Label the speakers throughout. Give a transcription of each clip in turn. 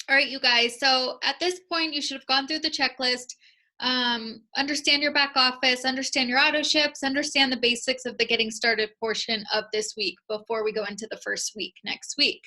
Speaker 1: All right, you guys. So at this point, you should have gone through the checklist, understand your back office, understand your auto ships, understand the basics of the getting started portion of this week before we go into the first week next week.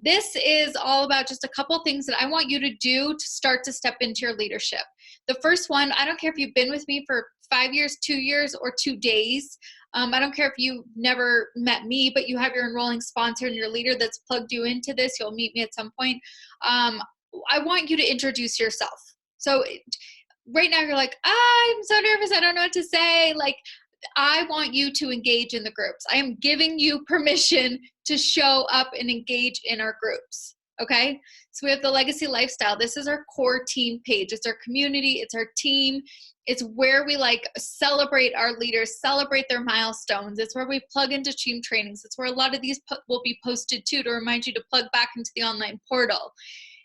Speaker 1: This is all about just a couple things that I want you to do to start to step into your leadership. The first one, I don't care if you've been with me for 5 years, 2 years, or 2 days. I don't care if you've never met me, but you have your enrolling sponsor and your leader that's plugged you into this. You'll meet me at some point. I want you to introduce yourself. So right now you're like, I'm so nervous. I don't know what to say. Like, I want you to engage in the groups. I am giving you permission to show up and engage in our groups. Okay. So we have the Legacy Lifestyle. This is our core team page. It's our community. It's our team. It's where we like celebrate our leaders, celebrate their milestones. It's where we plug into team trainings. It's where a lot of these will be posted too, to remind you to plug back into the online portal.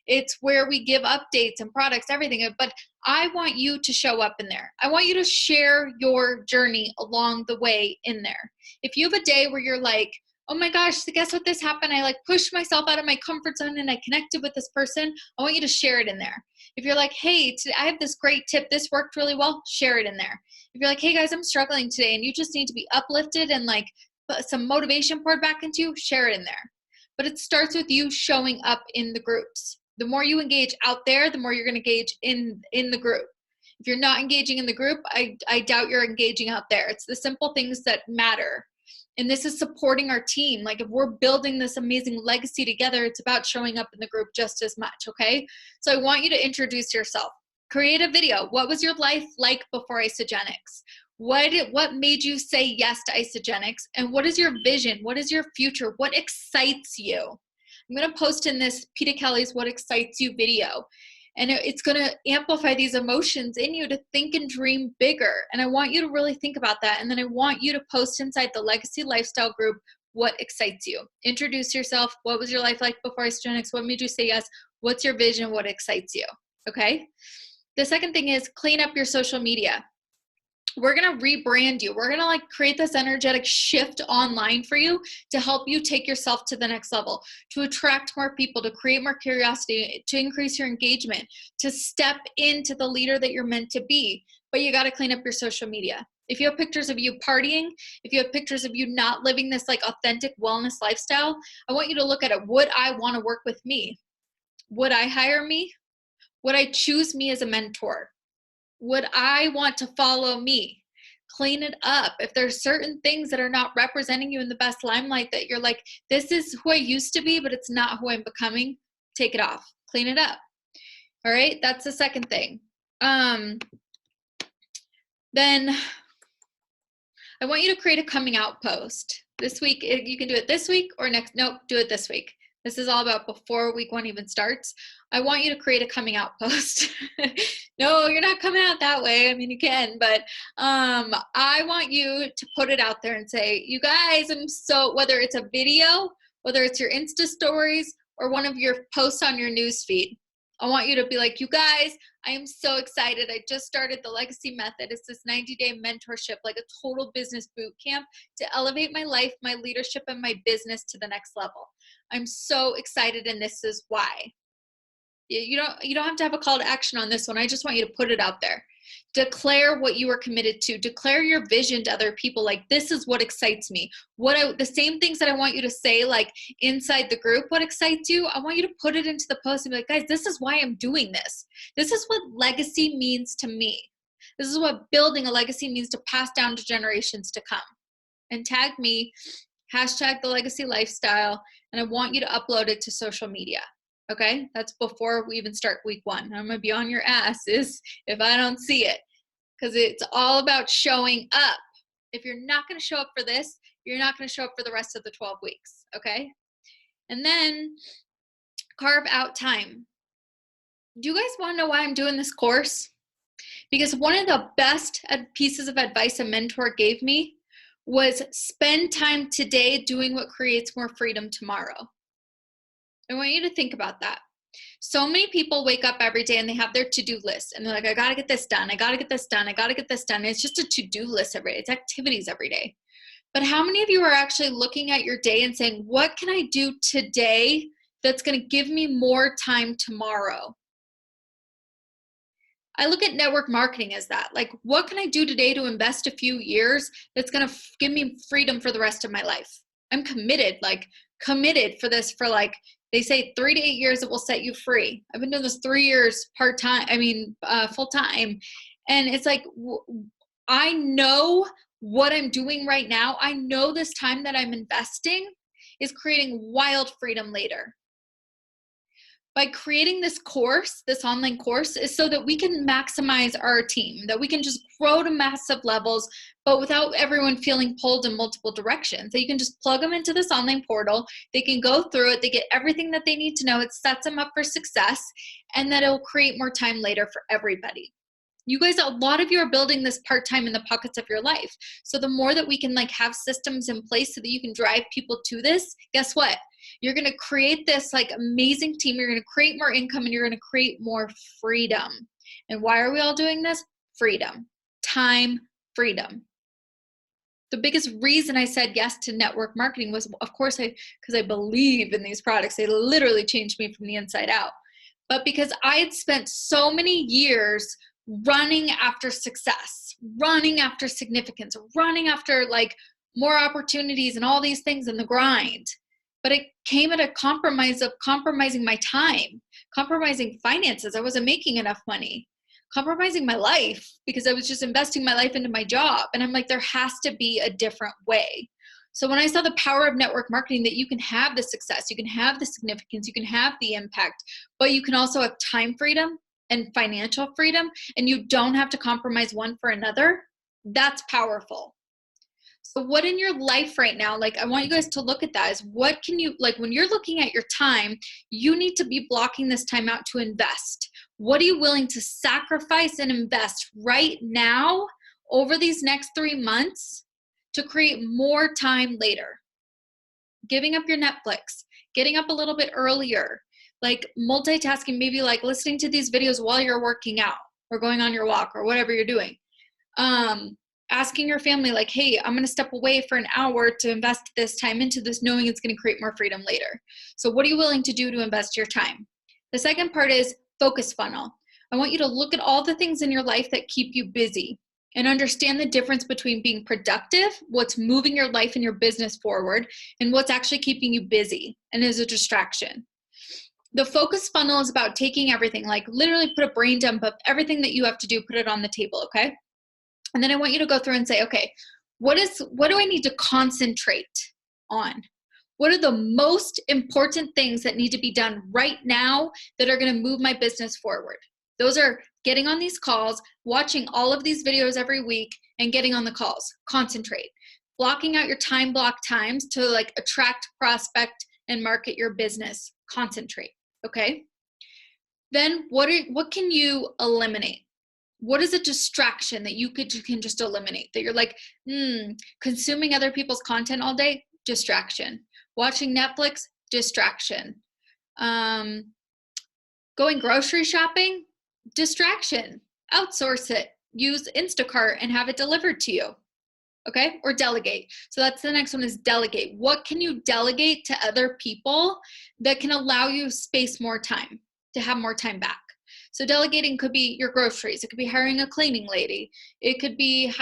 Speaker 1: It's where we give updates and products, everything. But I want you to show up in there. I want you to share your journey along the way in there. If you have a day where you're like, oh my gosh, so guess what this happened? I like pushed myself out of my comfort zone and I connected with this person. I want you to share it in there. If you're like, hey, I have this great tip. This worked really well. Share it in there. If you're like, hey guys, I'm struggling today and you just need to be uplifted and like some motivation poured back into you, share it in there. But it starts with you showing up in the groups. The more you engage out there, the more you're going to engage in the group. If you're not engaging in the group, I doubt you're engaging out there. It's the simple things that matter. And this is supporting our team. Like if we're building this amazing legacy together, it's about showing up in the group just as much, okay? So I want you to introduce yourself. Create a video. What was your life like before Isagenix? What made you say yes to Isagenix? And what is your vision? What is your future? What excites you? I'm going to post in this Peter Kelly's What Excites You video. And it's going to amplify these emotions in you to think and dream bigger. And I want you to really think about that. And then I want you to post inside the Legacy Lifestyle group what excites you. Introduce yourself. What was your life like before Isagenix? What made you say yes? What's your vision? What excites you? Okay? The second thing is clean up your social media. We're going to rebrand you. We're going to like create this energetic shift online for you to help you take yourself to the next level, to attract more people, to create more curiosity, to increase your engagement, to step into the leader that you're meant to be. But you got to clean up your social media. If you have pictures of you partying, if you have pictures of you not living this like authentic wellness lifestyle, I want you to look at it. Would I want to work with me? Would I hire me? Would I choose me as a mentor? Would I want to follow me? Clean it up. If there's certain things that are not representing you in the best limelight that you're like, this is who I used to be, but it's not who I'm becoming, take it off. Clean it up. All right, that's the second thing. Then I want you to create a coming out post. This week, you can do it this week or next. Nope, do it this week. This is all about before week 1 even starts. I want you to create a coming out post. No, you're not coming out that way. I mean, you can, but I want you to put it out there and say, you guys, whether it's a video, whether it's your Insta stories or one of your posts on your news feed, I want you to be like, you guys, I am so excited. I just started the Legacy Method. It's this 90-day mentorship, like a total business boot camp to elevate my life, my leadership, and my business to the next level. I'm so excited, and this is why. You don't have to have a call to action on this one. I just want you to put it out there. Declare what you are committed to. Declare your vision to other people. Like, this is what excites me. The same things that I want you to say, like inside the group, what excites you, I want you to put it into the post and be like, guys, this is why I'm doing this. This is what legacy means to me. This is what building a legacy means to pass down to generations to come. And tag me, hashtag the Legacy Lifestyle, and I want you to upload it to social media. Okay, that's before we even start week 1. I'm gonna be on your asses if I don't see it, because it's all about showing up. If you're not gonna show up for this, you're not gonna show up for the rest of the 12 weeks, okay? And then carve out time. Do you guys wanna know why I'm doing this course? Because one of the best pieces of advice a mentor gave me was spend time today doing what creates more freedom tomorrow. I want you to think about that. So many people wake up every day and they have their to-do list and they're like, I got to get this done. I got to get this done. I got to get this done. And it's just a to-do list every day. It's activities every day. But how many of you are actually looking at your day and saying, what can I do today that's going to give me more time tomorrow. I look at network marketing as that. Like, what can I do today to invest a few years that's going to give me freedom for the rest of my life? I'm committed, committed for this for they say 3 to 8 years it will set you free. I've been doing this 3 years full time. And it's like, I know what I'm doing right now. I know this time that I'm investing is creating wild freedom later. By creating this course, this online course, is so that we can maximize our team, that we can just grow to massive levels, but without everyone feeling pulled in multiple directions. That you can just plug them into this online portal, they can go through it, they get everything that they need to know, it sets them up for success, and that it'll create more time later for everybody. You guys, a lot of you are building this part-time in the pockets of your life. So the more that we can have systems in place so that you can drive people to this, guess what? You're going to create this amazing team. You're going to create more income and you're going to create more freedom. And why are we all doing this? Freedom. Time, freedom. The biggest reason I said yes to network marketing was, of course, because I believe in these products. They literally changed me from the inside out. But because I had spent so many years running after success, running after significance, running after more opportunities and all these things in the grind. But it came at a compromise of compromising my time, compromising finances. I wasn't making enough money, compromising my life because I was just investing my life into my job. And I'm like, there has to be a different way. So when I saw the power of network marketing, that you can have the success, you can have the significance, you can have the impact, but you can also have time freedom and financial freedom, and you don't have to compromise one for another, that's powerful. So what in your life right now, I want you guys to look at that, is what can you, when you're looking at your time, you need to be blocking this time out to invest. What are you willing to sacrifice and invest right now over these next 3 months to create more time later? Giving up your Netflix, getting up a little bit earlier, multitasking, maybe listening to these videos while you're working out or going on your walk or whatever you're doing. Asking your family, hey, I'm going to step away for an hour to invest this time into this, knowing it's going to create more freedom later. So what are you willing to do to invest your time? The second part is focus funnel. I want you to look at all the things in your life that keep you busy and understand the difference between being productive, what's moving your life and your business forward, and what's actually keeping you busy and is a distraction. The focus funnel is about taking everything, literally put a brain dump of everything that you have to do, put it on the table, okay? And then I want you to go through and say, okay, what do I need to concentrate on? What are the most important things that need to be done right now that are going to move my business forward? Those are getting on these calls, watching all of these videos every week, and getting on the calls. Concentrate. Blocking out your time block times to attract, prospect, and market your business. Concentrate. Okay? Then what can you eliminate? What is a distraction that you can just eliminate? That you're consuming other people's content all day? Distraction. Watching Netflix? Distraction. Going grocery shopping? Distraction. Outsource it. Use Instacart and have it delivered to you. Okay? Or delegate. So that's the next one, is delegate. What can you delegate to other people that can allow you space more time, to have more time back? So delegating could be your groceries. It could be hiring a cleaning lady. It could be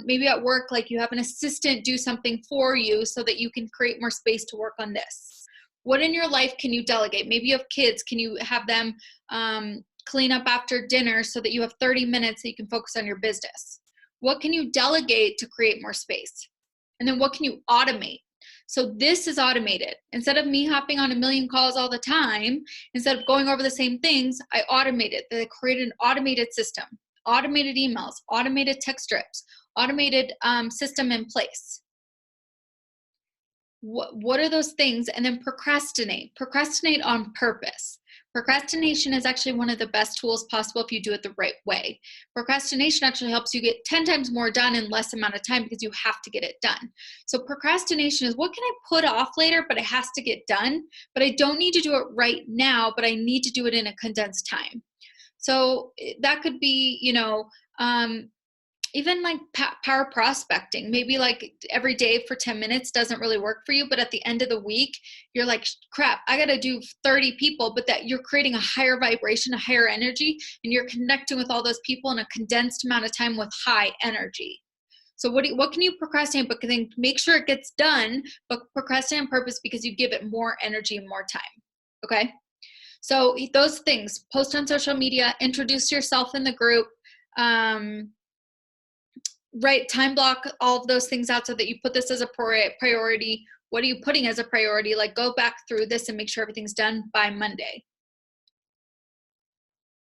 Speaker 1: maybe at work, you have an assistant do something for you so that you can create more space to work on this. What in your life can you delegate? Maybe you have kids. Can you have them clean up after dinner so that you have 30 minutes that you can focus on your business? What can you delegate to create more space? And then what can you automate? So this is automated. Instead of me hopping on a million calls all the time, instead of going over the same things, I automated. I created an automated system, automated emails, automated text strips, automated system in place. What are those things? And then procrastinate. Procrastinate on purpose. Procrastination is actually one of the best tools possible if you do it the right way. Procrastination actually helps you get 10 times more done in less amount of time because you have to get it done. So procrastination is, what can I put off later, but it has to get done, but I don't need to do it right now, but I need to do it in a condensed time. So that could be, even like power prospecting, maybe like every day for 10 minutes doesn't really work for you, but at the end of the week you're like, crap, I got to do 30 people, but that you're creating a higher vibration, a higher energy, and you're connecting with all those people in a condensed amount of time with high energy. So what can you procrastinate, but then make sure it gets done, but procrastinate on purpose because you give it more energy and more time. Okay. So those things, post on social media, introduce yourself in the group, right, time block all of those things out so that you put this as a priority. What are you putting as a priority? Like, go back through this and make sure everything's done by Monday.